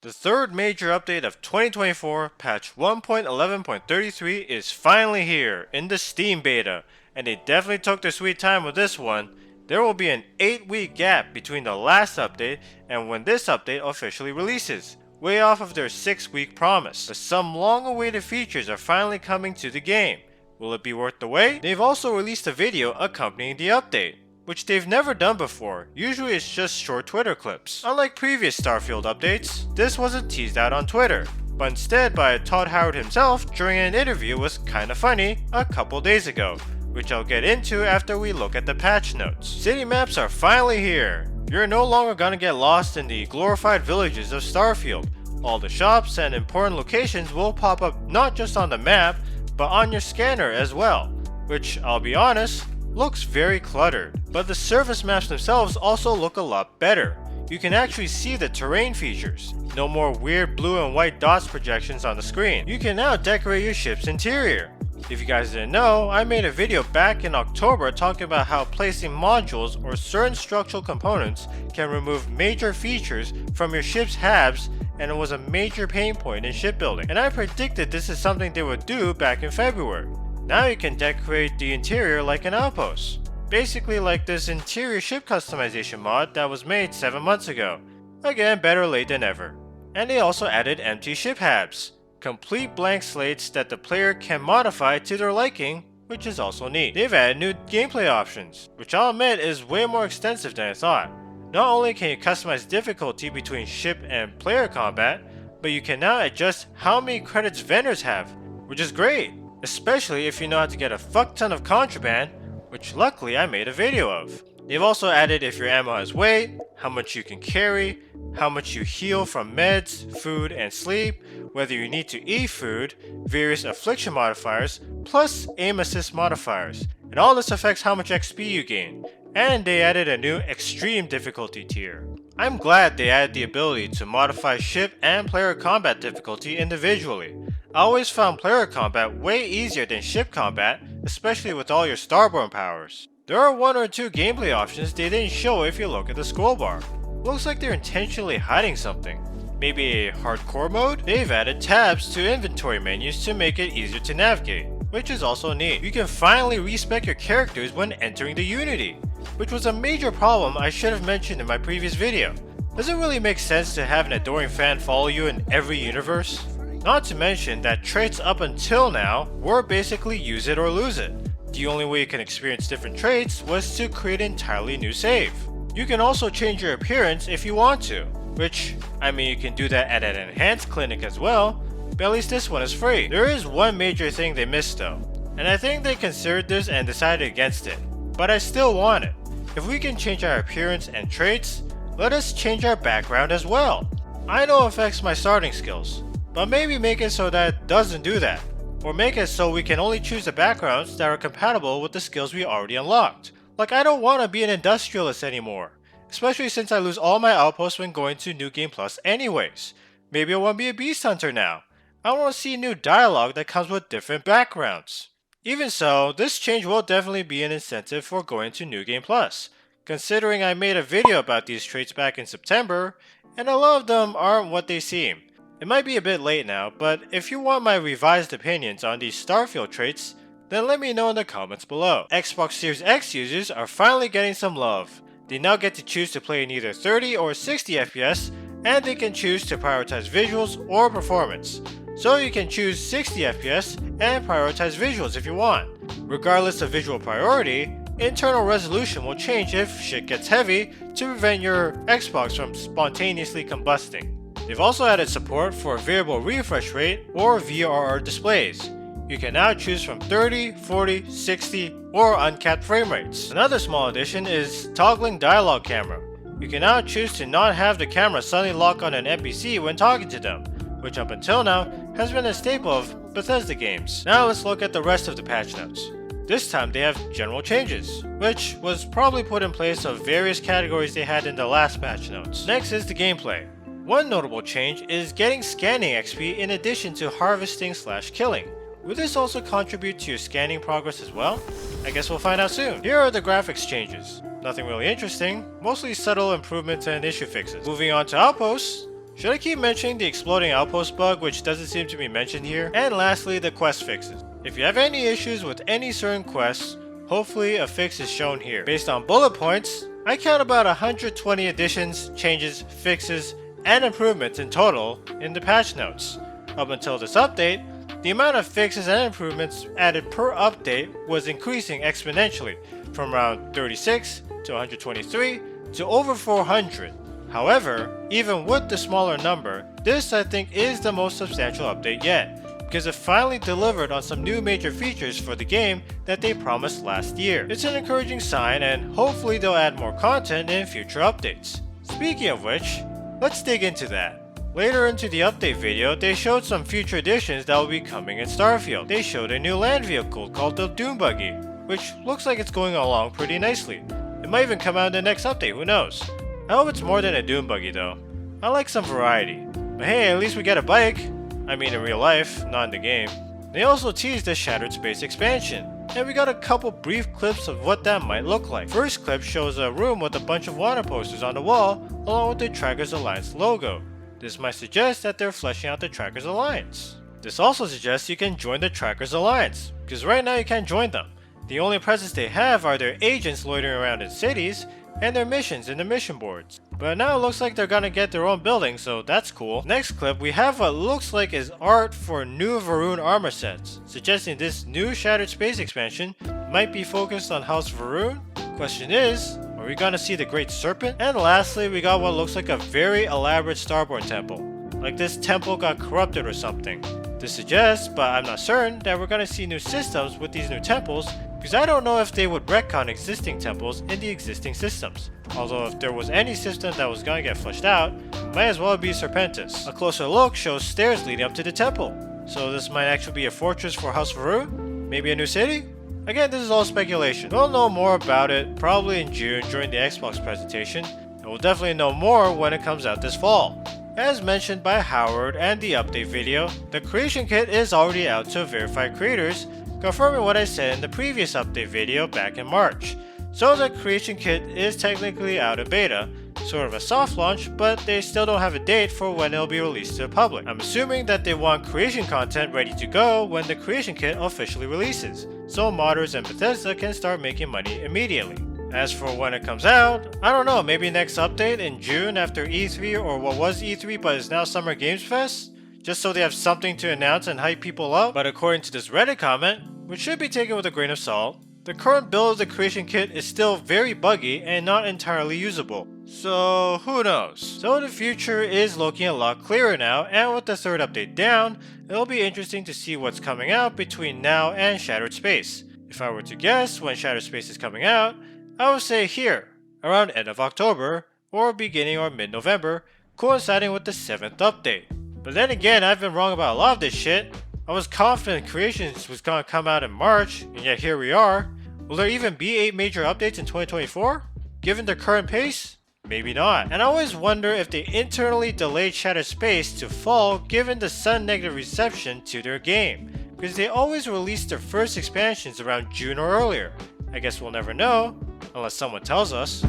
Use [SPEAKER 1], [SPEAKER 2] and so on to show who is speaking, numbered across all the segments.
[SPEAKER 1] The third major update of 2024, patch 1.11.33, is finally here in the Steam beta, and they definitely took their sweet time with this one. There will be an 8-week gap between the last update and when this update officially releases, way off of their 6-week promise. But some long-awaited features are finally coming to the game. Will it be worth the wait? They've also released a video accompanying the update, which they've never done before. Usually it's just short Twitter clips. Unlike previous Starfield updates, this wasn't teased out on Twitter, but instead by Todd Howard himself during an interview was kinda funny a couple days ago, which I'll get into after we look at the patch notes. City maps are finally here. You're no longer gonna get lost in the glorified villages of Starfield. All the shops and important locations will pop up not just on the map, but on your scanner as well, which, I'll be honest, looks very cluttered. But the surface maps themselves also look a lot better. You can actually see the terrain features. No more weird blue and white dots projections on the screen. You can now decorate your ship's interior. If you guys didn't know, I made a video back in October talking about how placing modules or certain structural components can remove major features from your ship's HABs, and it was a major pain point in shipbuilding. And I predicted this is something they would do back in February. Now you can decorate the interior like an outpost. Basically like this interior ship customization mod that was made 7 months ago. Again, better late than ever. And they also added empty ship HABs, complete blank slates that the player can modify to their liking, which is also neat. They've added new gameplay options, which I'll admit is way more extensive than I thought. Not only can you customize difficulty between ship and player combat, but you can now adjust how many credits vendors have, which is great. Especially if you know how to get a fuck ton of contraband, which luckily I made a video of. They've also added if your ammo has weight, how much you can carry, how much you heal from meds, food, and sleep, whether you need to eat food, various affliction modifiers, plus aim assist modifiers. And all this affects how much XP you gain. And they added a new extreme difficulty tier. I'm glad they added the ability to modify ship and player combat difficulty individually. I always found player combat way easier than ship combat, especially with all your starborn powers. There are 1 or 2 gameplay options they didn't show if you look at the scroll bar. Looks like they're intentionally hiding something. Maybe a hardcore mode? They've added tabs to inventory menus to make it easier to navigate, which is also neat. You can finally respec your characters when entering the Unity, which was a major problem I should have mentioned in my previous video. Does it really make sense to have an adoring fan follow you in every universe? Not to mention that traits up until now were basically use it or lose it. The only way you can experience different traits was to create an entirely new save. You can also change your appearance if you want to, which, I mean, you can do that at an enhanced clinic as well, but at least this one is free. There is one major thing they missed though, and I think they considered this and decided against it, but I still want it. If we can change our appearance and traits, let us change our background as well. I know it affects my starting skills, but maybe make it so that it doesn't do that. Or make it so we can only choose the backgrounds that are compatible with the skills we already unlocked. Like, I don't want to be an industrialist anymore, especially since I lose all my outposts when going to New Game Plus anyways. Maybe I want to be a beast hunter now. I want to see new dialogue that comes with different backgrounds. Even so, this change will definitely be an incentive for going to New Game Plus, considering I made a video about these traits back in September, and a lot of them aren't what they seem. It might be a bit late now, but if you want my revised opinions on these Starfield traits, then let me know in the comments below. Xbox Series X users are finally getting some love. They now get to choose to play in either 30 or 60 FPS, and they can choose to prioritize visuals or performance. So you can choose 60 FPS and prioritize visuals if you want. Regardless of visual priority, internal resolution will change if shit gets heavy to prevent your Xbox from spontaneously combusting. They've also added support for variable refresh rate or VRR displays. You can now choose from 30, 40, 60, or uncapped frame rates. Another small addition is toggling dialogue camera. You can now choose to not have the camera suddenly lock on an NPC when talking to them, which up until now has been a staple of Bethesda games. Now let's look at the rest of the patch notes. This time they have general changes, which was probably put in place of various categories they had in the last patch notes. Next is the gameplay. One notable change is getting scanning XP in addition to harvesting/killing. Will this also contribute to your scanning progress as well? I guess we'll find out soon. Here are the graphics changes. Nothing really interesting, mostly subtle improvements and issue fixes. Moving on to outposts. Should I keep mentioning the exploding outpost bug, which doesn't seem to be mentioned here? And lastly, the quest fixes. If you have any issues with any certain quests, hopefully a fix is shown here. Based on bullet points, I count about 120 additions, changes, fixes, and improvements in total in the patch notes. Up until this update, the amount of fixes and improvements added per update was increasing exponentially, from around 36 to 123 to over 400. However, even with the smaller number, this I think is the most substantial update yet, because it finally delivered on some new major features for the game that they promised last year. It's an encouraging sign, and hopefully they'll add more content in future updates. Speaking of which, let's dig into that. Later into the update video, they showed some future additions that will be coming in Starfield. They showed a new land vehicle called the Doom Buggy, which looks like it's going along pretty nicely. It might even come out in the next update, who knows. I hope it's more than a Doom Buggy though. I like some variety. But hey, at least we get a bike. I mean in real life, not in the game. They also teased the Shattered Space expansion, and we got a couple brief clips of what that might look like. First clip shows a room with a bunch of water posters on the wall, along with the Trackers Alliance logo. This might suggest that they're fleshing out the Trackers Alliance. This also suggests you can join the Trackers Alliance, because right now you can't join them. The only presence they have are their agents loitering around in cities, and their missions in the mission boards. But now it looks like they're gonna get their own building, so that's cool. Next clip, we have what looks like is art for new Varun armor sets, suggesting this new Shattered Space expansion might be focused on House Varun. Question is, are we gonna see the Great Serpent? And lastly, we got what looks like a very elaborate Starborn temple. Like this temple got corrupted or something. This suggests, but I'm not certain, that we're gonna see new systems with these new temples, because I don't know if they would retcon existing temples in the existing systems. Although if there was any system that was gonna get fleshed out, it might as well be Serpentis. A closer look shows stairs leading up to the temple. So this might actually be a fortress for House Varun? Maybe a new city? Again, this is all speculation. We'll know more about it probably in June during the Xbox presentation, and we'll definitely know more when it comes out this fall. As mentioned by Howard and the update video, the creation kit is already out to verified creators, confirming what I said in the previous update video back in March. So the creation kit is technically out of beta, sort of a soft launch, but they still don't have a date for when it'll be released to the public. I'm assuming that they want creation content ready to go when the creation kit officially releases, so modders and Bethesda can start making money immediately. As for when it comes out, I don't know, maybe next update in June after E3 or what was E3 but is now Summer Games Fest? Just so they have something to announce and hype people up. But according to this Reddit comment, which should be taken with a grain of salt, the current build of the creation kit is still very buggy and not entirely usable. So who knows? So the future is looking a lot clearer now, and with the third update down, it'll be interesting to see what's coming out between now and Shattered Space. If I were to guess when Shattered Space is coming out, I would say here, around end of October, or beginning or mid-November, coinciding with the 7th update. But then again, I've been wrong about a lot of this shit. I was confident Creations was gonna come out in March, and yet here we are. Will there even be 8 major updates in 2024? Given their current pace? Maybe not. And I always wonder if they internally delayed Shattered Space to fall given the sudden negative reception to their game, because they always release their first expansions around June or earlier. I guess we'll never know, unless someone tells us.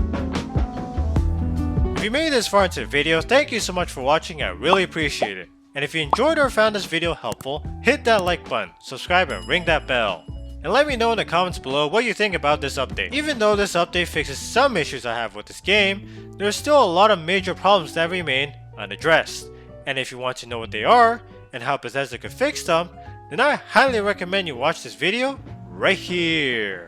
[SPEAKER 1] If you made it this far into the video, thank you so much for watching, I really appreciate it. And if you enjoyed or found this video helpful, hit that like button, subscribe and ring that bell. And let me know in the comments below what you think about this update. Even though this update fixes some issues I have with this game, there's still a lot of major problems that remain unaddressed. And if you want to know what they are, and how Bethesda could fix them, then I highly recommend you watch this video right here.